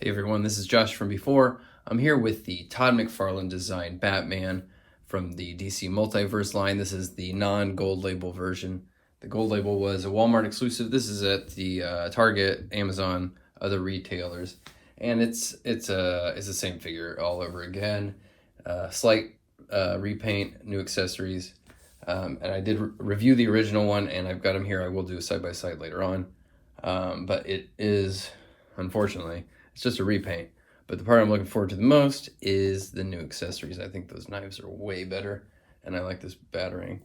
Hey everyone, this is Josh from before. I'm here with the Todd McFarlane designed Batman from the DC Multiverse line. This is the non-gold label version. The gold label was a Walmart exclusive. This is at the Target, Amazon, other retailers, and it's the same figure all over again. Slight repaint, new accessories, and I did review the original one, and I've got them here. I will do a side by side later on, but it is, unfortunately, it's just a repaint. But the part I'm looking forward to the most is the new accessories. I think those knives are way better, and I like this battering.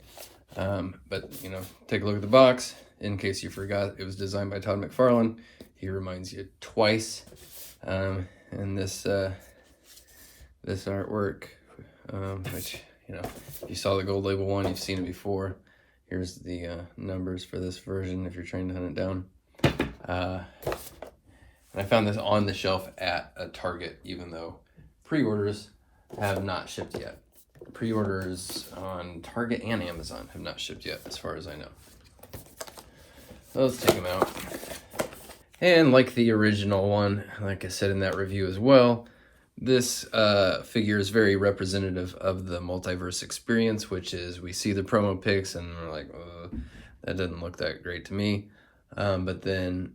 But, you know, take a look at the box. In case you forgot, it was designed by Todd McFarlane. He reminds you twice. And this artwork, which, you know, if you saw the gold label one, you've seen it before. Here's the numbers for this version if you're trying to hunt it down. And I found this on the shelf at a Target, even though pre-orders have not shipped yet. Pre-orders on Target and Amazon have not shipped yet, as far as I know. So let's take them out. And like the original one, like I said in that review as well, this figure is very representative of the Multiverse experience, which is we see the promo pics and we're like, oh, that doesn't look that great to me. But then,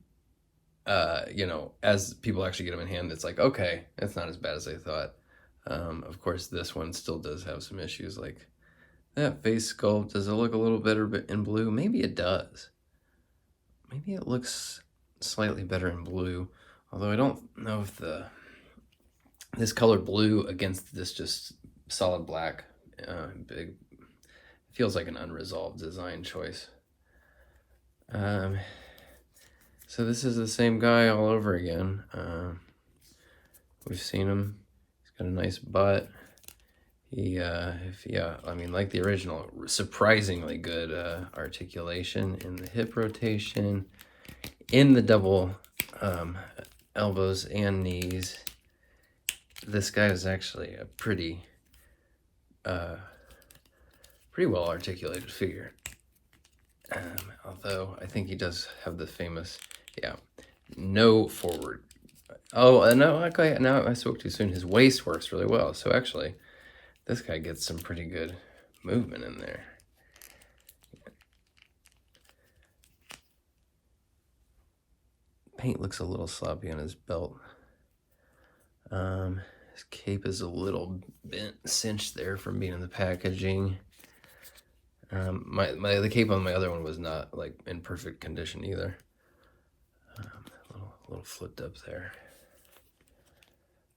you know, as people actually get them in hand, it's like, okay, it's not as bad as I thought. Of course, this one still does have some issues, like that face sculpt. Does it look a little better in blue? Maybe it does. Maybe it looks slightly better in blue, although I don't know if this color blue against this just solid black, big, feels like an unresolved design choice. So this is the same guy all over again. We've seen him. He's got a nice butt. I mean, like the original, surprisingly good articulation in the hip rotation, in the double elbows and knees. This guy is actually a pretty well articulated figure. Although I think he does have the famous, no forward. Oh, no, okay, now I spoke too soon. His waist works really well. So actually, this guy gets some pretty good movement in there. Paint looks a little sloppy on his belt. His cape is a little bent, cinched there from being in the packaging. The cape on my other one was not like in perfect condition either. A little flipped up there.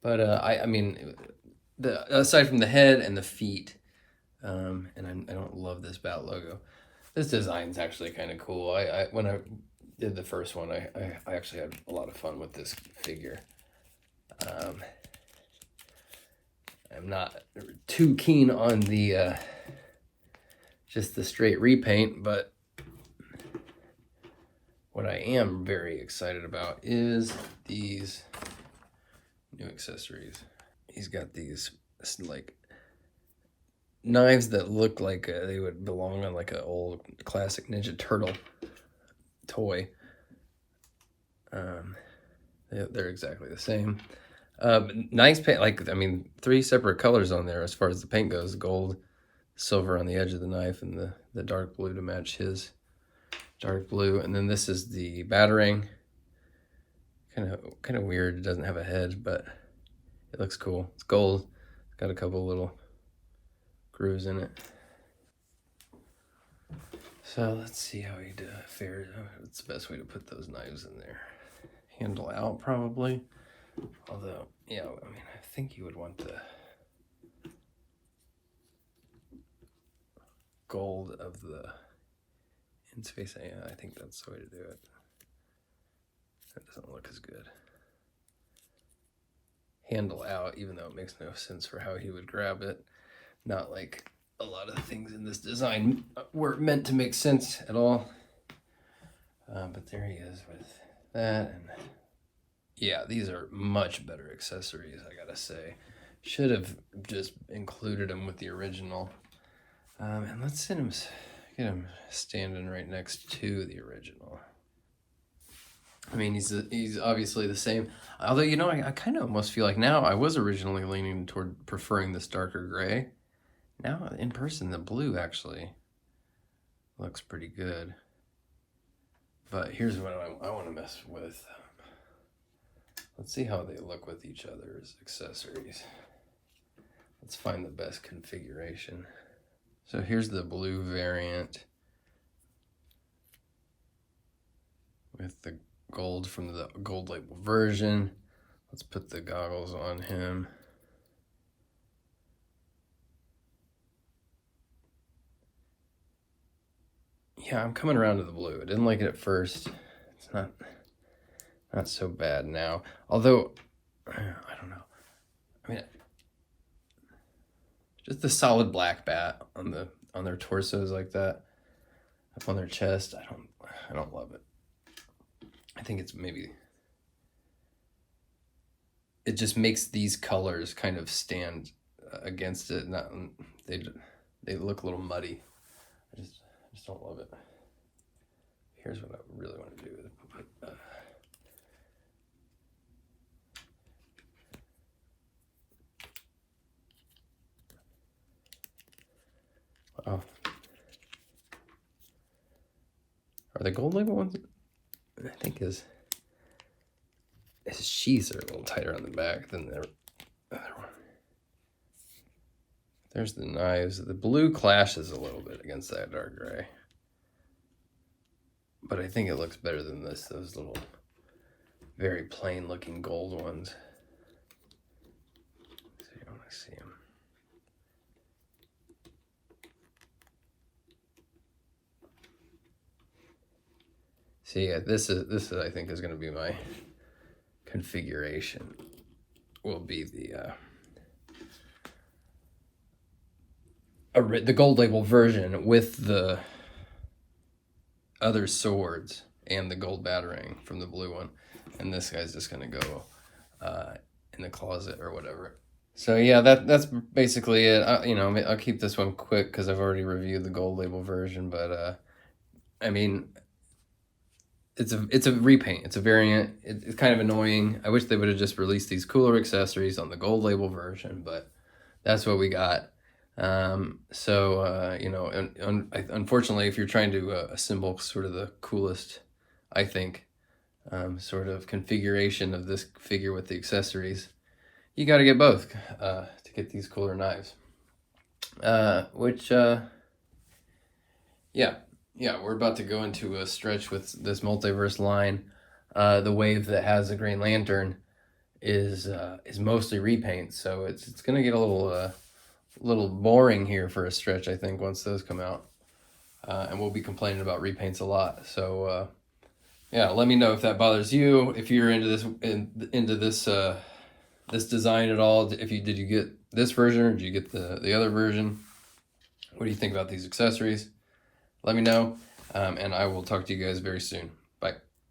But I mean, aside from the head and the feet, and I don't love this bat logo. This design's actually kind of cool. When I did the first one, I actually had a lot of fun with this figure. I'm not too keen on the just the straight repaint, but what I am very excited about is these new accessories. He's got these like knives that look like they would belong on like an old classic Ninja Turtle toy. They're exactly the same. Nice paint, like, I mean, 3 separate colors on there as far as the paint goes: gold, silver on the edge of the knife, and the dark blue to match his dark blue. And then this is the battering. Kind of weird. It doesn't have a head, but it looks cool. It's gold. It's got a couple little grooves in it. So let's see how he fares. What's the best way to put those knives in there? Handle out, probably. Although, yeah, I mean, I think you would want the gold of the in space. Yeah, I think that's the way to do it. That doesn't look as good. Handle out, even though it makes no sense for how he would grab it. Not like a lot of the things in this design were meant to make sense at all. But there he is with that. And yeah, these are much better accessories, I gotta say. Should have just included them with the original. And let's get him standing right next to the original. I mean, he's obviously the same. Although, you know, I kind of almost feel like now I was originally leaning toward preferring this darker gray. Now, in person, the blue actually looks pretty good. But here's what I want to mess with. Let's see how they look with each other's accessories. Let's find the best configuration. So here's the blue variant with the gold from the gold label version. Let's put the goggles on him. Yeah, I'm coming around to the blue. I didn't like it at first. It's not so bad now. Although, I don't know. I mean, just the solid black bat on their torsos like that, up on their chest. I don't love it. I think it's maybe it just makes these colors kind of stand against it. Not they look a little muddy. I just don't love it. Here's what I really want to do. Oh, are the gold label ones? I think his sheaths are a little tighter on the back than the other one. There's the knives. The blue clashes a little bit against that dark gray. But I think it looks better than those little very plain looking gold ones. So you want to see them. See, yeah, this is I think is going to be my configuration. Will be the gold label version with the other swords and the gold batarang from the blue one, and this guy's just going to go in the closet or whatever. So yeah, that's basically it. I'll keep this one quick because I've already reviewed the gold label version, but I mean, it's a repaint. It's a variant. It's kind of annoying. I wish they would have just released these cooler accessories on the gold label version, but that's what we got. Unfortunately, if you're trying to assemble sort of the coolest, I think, sort of configuration of this figure with the accessories, you got to get both to get these cooler knives. Yeah, we're about to go into a stretch with this Multiverse line. The wave that has the Green Lantern is mostly repaint, so it's gonna get a little boring here for a stretch, I think, once those come out. And we'll be complaining about repaints a lot. So yeah, let me know if that bothers you. If you're into this design at all. Did you get this version or did you get the other version? What do you think about these accessories? Let me know, and I will talk to you guys very soon.